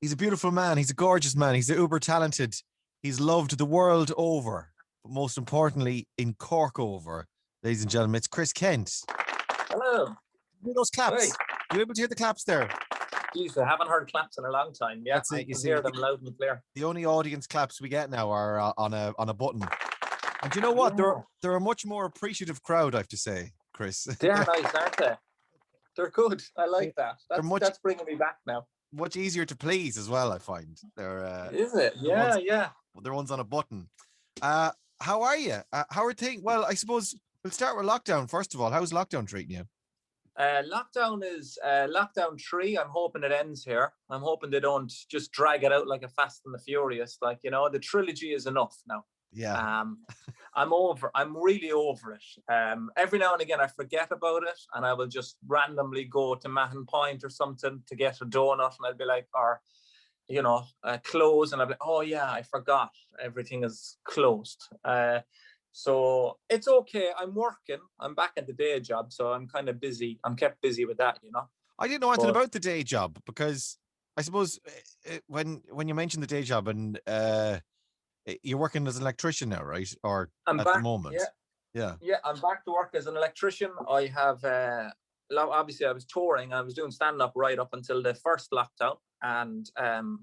He's a beautiful man. He's a gorgeous man. He's uber talented. He's loved the world over, but most importantly, in Cork over. Ladies and gentlemen, it's Chris Kent. Hello. Hear those claps? Hey. You able to hear the claps there? Jeez, I haven't heard claps in a long time. Yeah, That's it. I can hear them loud and clear. The only audience claps we get now are on a button. And you know what? Yeah. They're a much more appreciative crowd, I have to say, Chris. They are nice, aren't they? They're good. I like that. That's bringing me back now. Much easier to please as well, I find. Is it? Yeah, yeah. They're ones on a button. How are you? How are things? Well, I suppose we'll start with lockdown first of all. How's lockdown treating you? Lockdown is lockdown 3. I'm hoping it ends here. I'm hoping they don't just drag it out like a Fast and the Furious. Like, you know, the trilogy is enough now. Yeah. I'm really over it. Every now and again I forget about it and I will just randomly go to Mahon Point or something to get a donut and I'll be like, or you know, close, and I'll be like, oh yeah, I forgot everything is closed. So it's okay. I'm working. I'm back at the day job, so I'm kind of busy. I'm kept busy with that, you know. I didn't know anything about the day job because I suppose when you mentioned the day job and you're working as an electrician now, right? Or I'm at back, the moment? Yeah, I'm back to work as an electrician. I have obviously I was touring. I was doing stand-up right up until the first lockdown, and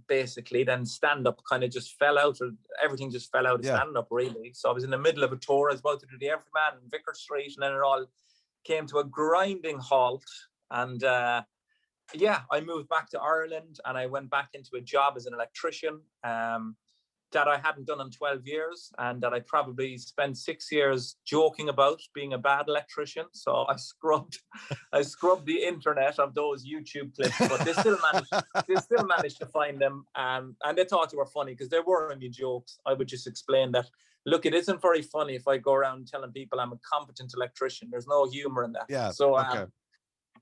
basically then stand-up kind of just fell out. Everything just fell out of stand-up really. So I was in the middle of a tour. I was about to do the Everyman in Vicar Street, and then it all came to a grinding halt. And I moved back to Ireland, and I went back into a job as an electrician. That I hadn't done in 12 years, and that I probably spent 6 years joking about being a bad electrician. So I scrubbed the internet of those YouTube clips, but they still managed to find them. And they thought they were funny because they weren't any jokes. I would just explain that, look, it isn't very funny if I go around telling people I'm a competent electrician. There's no humor in that. Yeah. So, okay.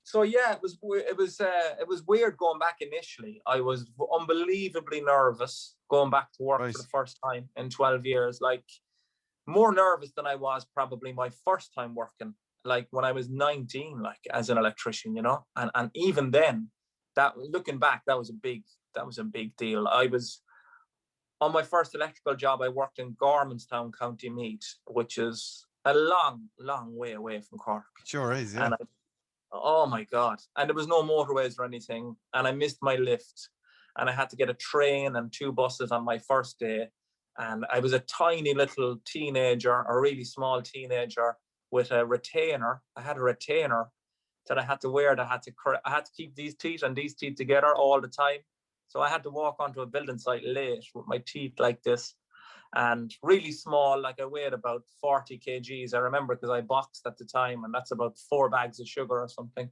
So yeah, it was weird going back initially. I was unbelievably nervous going back to work for the first time in 12 years. Like, more nervous than I was probably my first time working, like when I was 19, like as an electrician, you know. And even then, that looking back, that was a big deal. I was on my first electrical job. I worked in Gormanstown, County Meath, which is a long, long way away from Cork. Sure is, yeah. Oh my God. And there was no motorways or anything. And I missed my lift. And I had to get a train and 2 buses on my first day. And I was a tiny little teenager, a really small teenager with a retainer. I had a retainer that I had to wear. I had to keep these teeth and these teeth together all the time. So I had to walk onto a building site late with my teeth like this. And really small, like I weighed about 40 kgs. I remember because I boxed at the time, and that's about 4 bags of sugar or something.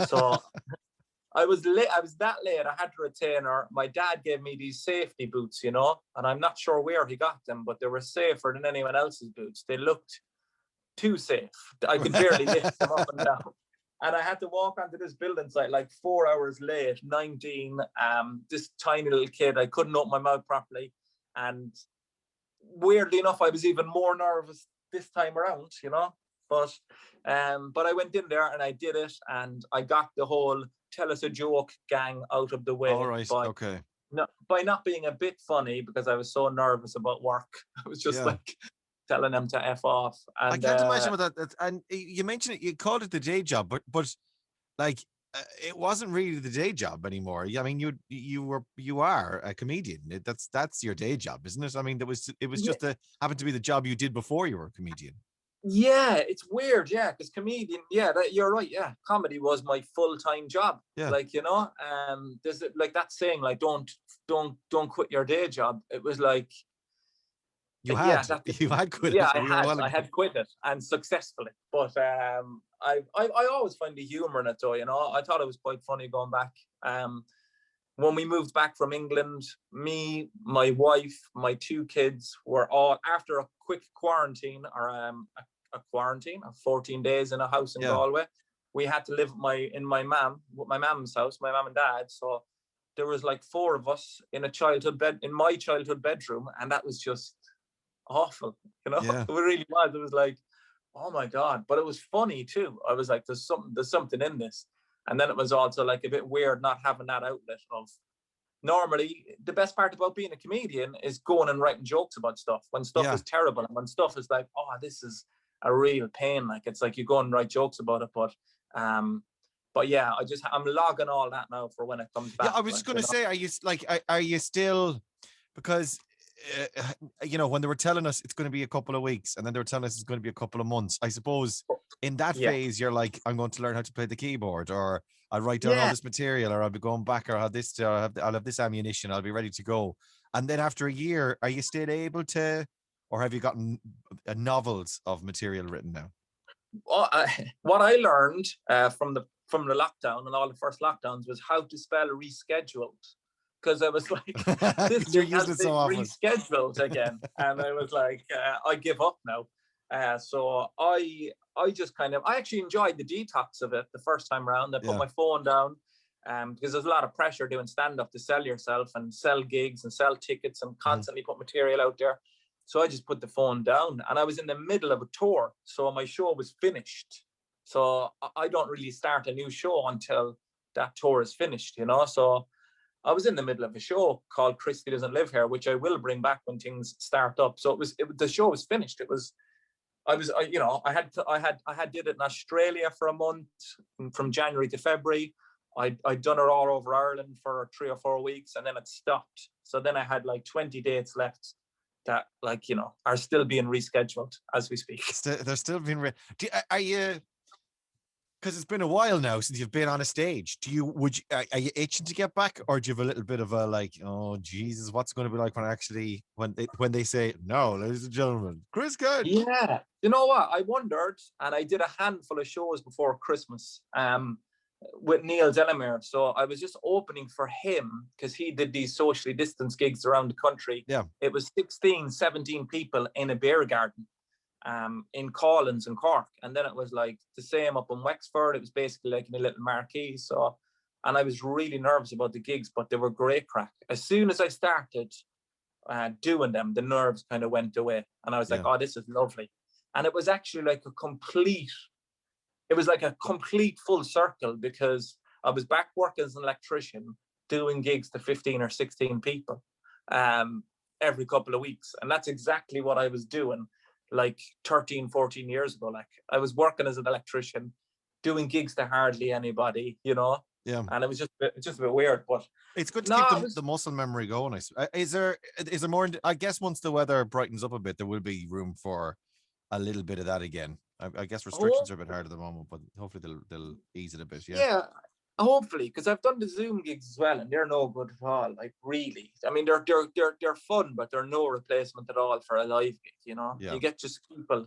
So I was late. I was that late. I had a retainer. My dad gave me these safety boots, you know, and I'm not sure where he got them, but they were safer than anyone else's boots. They looked too safe. I could barely lift them up and down. And I had to walk onto this building site like 4 hours late, 19. This tiny little kid, I couldn't open my mouth properly. And weirdly enough, I was even more nervous this time around, you know. But I went in there and I did it, and I got the whole tell us a joke gang out of the way. All right. Okay. By not being a bit funny, because I was so nervous about work. I was just like telling them to F off. And, I can't imagine what that. And you mentioned it. You called it the day job, but like it wasn't really the day job anymore. I mean, you are a comedian. That's your day job, isn't it? I mean, it was just happened to be the job you did before you were a comedian. Yeah, it's weird. Yeah, because comedian. Yeah, you're right. Yeah, comedy was my full-time job. Yeah. Like, you know, there's like that saying, like, don't quit your day job. It was like you had quit. Yeah, I had quit it, and successfully. But I always find the humor in it, though. You know, I thought it was quite funny going back. When we moved back from England, me, my wife, my 2 kids were all, after a quick quarantine, or a quarantine of 14 days in a house in Galway. We had to live with my mom's house, my mom and dad. So there was like 4 of us in my childhood bedroom, and that was just awful, you know. It really was. It was like, oh my God, but it was funny too. I was like, there's something in this. And then it was also like a bit weird not having that outlet of normally the best part about being a comedian is going and writing jokes about stuff when stuff is terrible, and when stuff is like, oh, this is a real pain. Like, it's like you go and write jokes about it. But yeah, I'm logging all that now for when it comes back. Yeah, I was just going to say, are you still, because when they were telling us it's going to be a couple of weeks, and then they were telling us it's going to be a couple of months, I suppose in that phase you're like, I'm going to learn how to play the keyboard, or I'll write down all this material, or I'll be going back, or I'll have this ammunition, I'll be ready to go. And then after a year, are you still able to, or have you gotten novels of material written now? Well, what I learned from the lockdown and all the first lockdowns was how to spell rescheduled, because I was like, this thing has been rescheduled again, and I was like, I give up now. So I just I actually enjoyed the detox of it the first time around. I put my phone down, because there's a lot of pressure doing stand-up to sell yourself and sell gigs and sell tickets and constantly put material out there. So I just put the phone down, and I was in the middle of a tour, so my show was finished. So I don't really start a new show until that tour is finished, So I was in the middle of a show called Christy Doesn't Live Here, which I will bring back when things start up. So the show was finished. I did it in Australia for a month, from January to February. I'd done it all over Ireland for 3 or 4 weeks, and then it stopped. So then I had like 20 dates left that are still being rescheduled as we speak. They're still being are you, because it's been a while now since you've been on a stage, are you itching to get back, or do you have a little bit of a like, oh Jesus, what's going to be like when they say, no, ladies and gentlemen, Chris Good? Yeah, you know what, I wondered, and I did a handful of shows before Christmas with Neil Delamere. So I was just opening for him because he did these socially distanced gigs around the country. Yeah, it was 16, 17 people in a beer garden in Collins in Cork, and then it was like the same up in Wexford. It was basically like in a little marquee. So, and I was really nervous about the gigs, but they were great crack. As soon as I started doing them, the nerves kind of went away, and I was like, oh, this is lovely. And it was actually like a complete full circle, because I was back working as an electrician, doing gigs to 15 or 16 people every couple of weeks. And that's exactly what I was doing like 13, 14 years ago. Like, I was working as an electrician, doing gigs to hardly anybody, Yeah. And it was just a bit weird, but it's good to keep the muscle memory going. Is there more? I guess once the weather brightens up a bit, there will be room for a little bit of that again. I guess restrictions are a bit hard at the moment, but hopefully they'll ease it a bit. Yeah, hopefully, because I've done the Zoom gigs as well, and they're no good at all. Like, really, I mean, they're fun, but they're no replacement at all for a live gig. Yeah. You get just people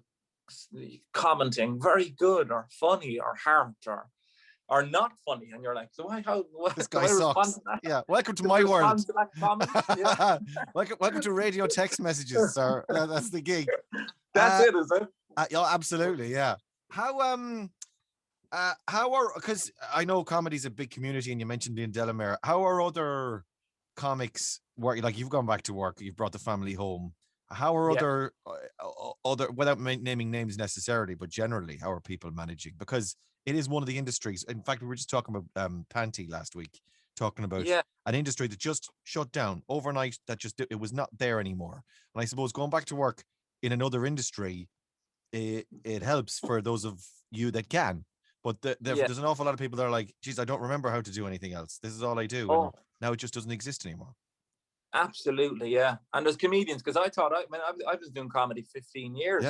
commenting very good or funny or hard or not funny, and you're like, so this guy sucks. Yeah, welcome to my world. Yeah. welcome to radio text messages, sir. That's the gig. That's it, is it? Yeah, absolutely. Yeah. How are, because I know comedy's a big community, and you mentioned being Delamere. How are other comics working? Like, you've gone back to work, you've brought the family home. How are other, without naming names necessarily, but generally, how are people managing? Because it is one of the industries. In fact, we were just talking about Panty last week, talking about an industry that just shut down overnight. It was not there anymore. And I suppose going back to work in another industry, it helps for those of you that can. But there's an awful lot of people that are like, geez, I don't remember how to do anything else. This is all I do. And now it just doesn't exist anymore. Absolutely, yeah. And there's comedians, because I thought, I was doing comedy 15 years,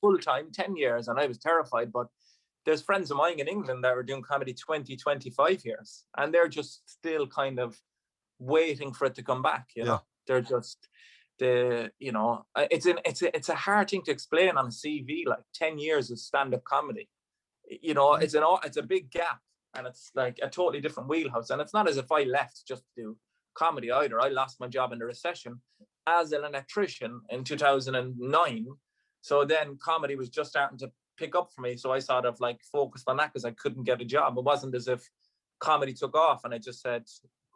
full time, 10 years, and I was terrified. But there's friends of mine in England that were doing comedy 20, 25 years, and they're just still kind of waiting for it to come back. They're just it's a hard thing to explain on a CV, like 10 years of stand-up comedy. It's a big gap, and it's like a totally different wheelhouse. And it's not as if I left just to do comedy either. I lost my job in the recession as an electrician in 2009. So then comedy was just starting to pick up for me. So I sort of like focused on that because I couldn't get a job. It wasn't as if comedy took off and I just said,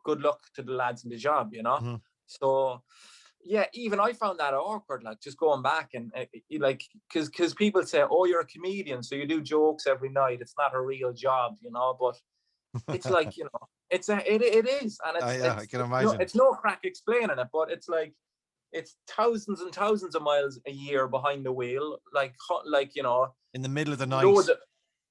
good luck to the lads in the job, Mm-hmm. So yeah, even I found that awkward, like just going back and like, because people say, oh, you're a comedian, so you do jokes every night. It's not a real job, but it's like, it is, and I can imagine. it's no crack explaining it, but it's like it's thousands and thousands of miles a year behind the wheel, like in the middle of the night.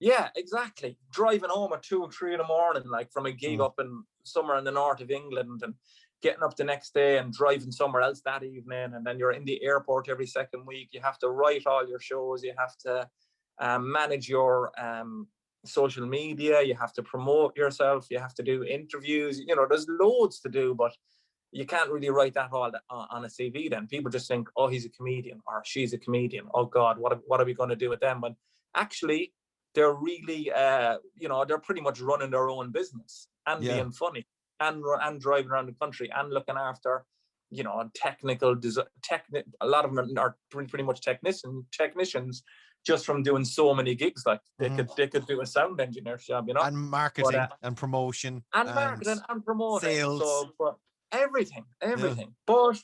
Yeah, exactly. Driving home at 2 or 3 in the morning, like from a gig up in somewhere in the north of England, and getting up the next day and driving somewhere else that evening, and then you're in the airport every second week. You have to write all your shows. You have to manage your social media. You have to promote yourself. You have to do interviews. There's loads to do, but you can't really write that all on a CV. Then people just think, oh, he's a comedian or she's a comedian. Oh God, what are we going to do with them? But actually, they're really, they're pretty much running their own business and being funny and driving around the country and looking after, technical. A lot of them are pretty much technicians just from doing so many gigs. Like they could do a sound engineer's job, and marketing and promotion and promoting sales. So, but everything. But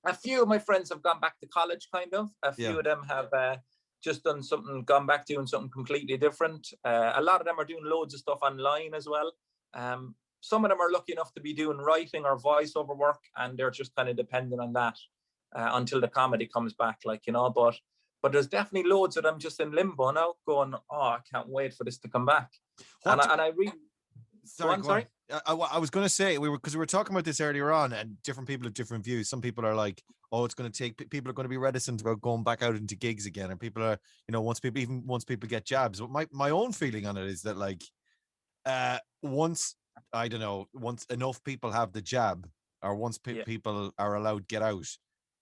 a few of my friends have gone back to college. Kind of. A few of them have. Just gone back doing something completely different. A lot of them are doing loads of stuff online as well. Some of them are lucky enough to be doing writing or voiceover work, and they're just kind of dependent on that until the comedy comes back, but there's definitely loads of them just in limbo now, going, oh, I can't wait for this to come back. I really... Sorry. I was going to say, because we were talking about this earlier on, and different people have different views. Some people are like, oh, it's going to take, people are going to be reticent about going back out into gigs again. And people are, once people get jabs. But my own feeling on it is that once enough people have the jab, or once people are allowed to get out,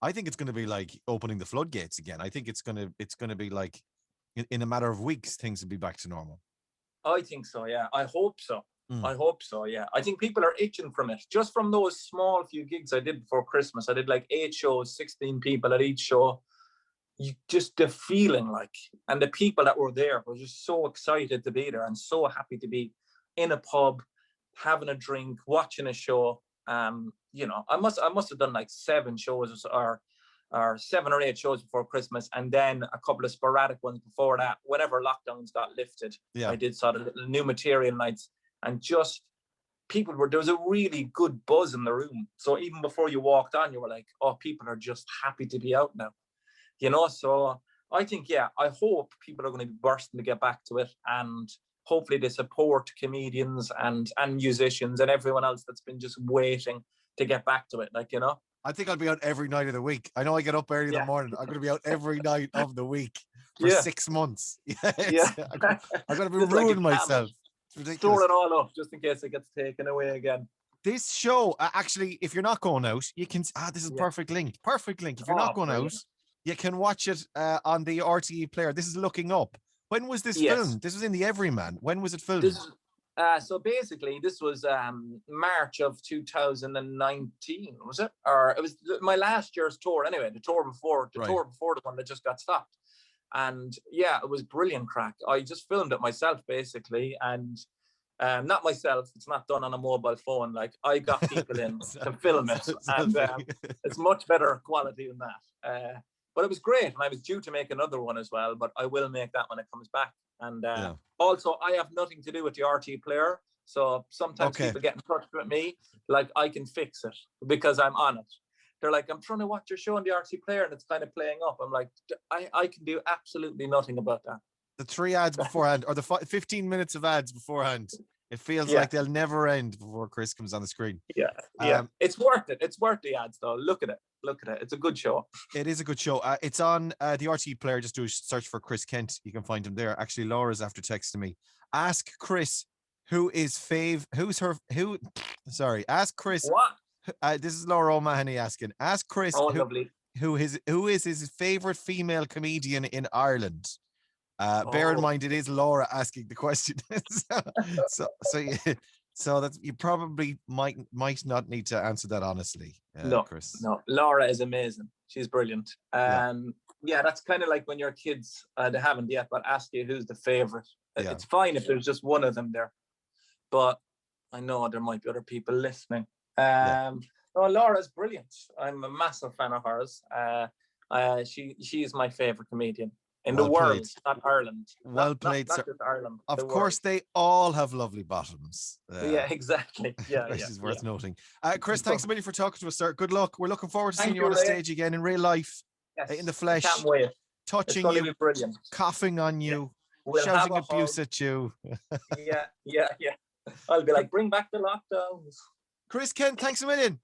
I think it's going to be like opening the floodgates again. I think it's going to be like in a matter of weeks, things will be back to normal. I think so. Yeah. I hope so. I hope so. Yeah. I think people are itching from it. Just from those small few gigs I did before Christmas, I did like 8 shows, 16 people at each show. Just the feeling and the people that were there were just so excited to be there and so happy to be in a pub, having a drink, watching a show. I must have done like 7 shows or 7 or 8 shows before Christmas, and then a couple of sporadic ones before that. Whenever lockdowns got lifted, I did sort of little new material nights, and just there was a really good buzz in the room. So even before you walked on, you were like, oh, people are just happy to be out now, So I think, I hope people are going to be bursting to get back to it, and hopefully they support comedians and musicians and everyone else that's been just waiting to get back to it, I think I'll be out every night of the week. I know I get up early in the morning. I'm going to be out every night of the week for 6 months. I'm going to be ruining myself. It's ridiculous. Store it all up just in case it gets taken away again. This show, actually, if you're not going out, you can... this is perfect link. Perfect link. If you're not going out, you can watch it on the RTE player. This is Looking Up. When was this filmed? This was in the Everyman. When was it filmed? So basically, this was March of 2019, was it? Or it was my last year's tour anyway, the tour before the one that just got stopped. And it was brilliant crack. I just filmed it myself, basically. And not myself, it's not done on a mobile phone. Like, I got people in to film it. And it's much better quality than that. But it was great. And I was due to make another one as well, but I will make that when it comes back. And also, I have nothing to do with the RT player. So sometimes people get in touch with me, like, I can fix it because I'm on it. They're like, I'm trying to watch your show on the RT player and it's kind of playing up. I'm like, I can do absolutely nothing about that. The 3 ads beforehand, or the 15 minutes of ads beforehand, it feels like they'll never end before Chris comes on the screen. It's worth it. It's worth the ads, though. Look at it. It's a good show. It is a good show. It's on the RT player. Just do a search for Chris Kent. You can find him there. Actually, Laura's after texting me. Ask Chris ask Chris. What? This is Laura O'Mahony asking. Ask Chris lovely. who is his favorite female comedian in Ireland. Bear in mind, it is Laura asking the question. So that's, you probably might not need to answer that honestly, Chris. No, Laura is amazing. She's brilliant. That's kind of like when your kids, they haven't yet, but ask you who's the favorite. It's fine if there's just one of them there, but I know there might be other people listening. Laura's brilliant. I'm a massive fan of hers. She is my favorite comedian in Well the world, played. not Ireland. Well Not played, sir. just Ireland. Of the course, world. they all have lovely bottoms. Yeah, exactly. Yeah, This yeah, is yeah. worth noting. Chris, thanks a million for talking to us, sir. Good luck. We're looking forward to seeing Thank you you, on a Ray. stage again in real life, in the Yes, I flesh, can't wait. It's touching going to you, be brilliant. coughing on you, We'll have shouting a abuse hug. at you. Yeah. I'll be like, bring back the lockdowns. Chris, Ken, thanks a million.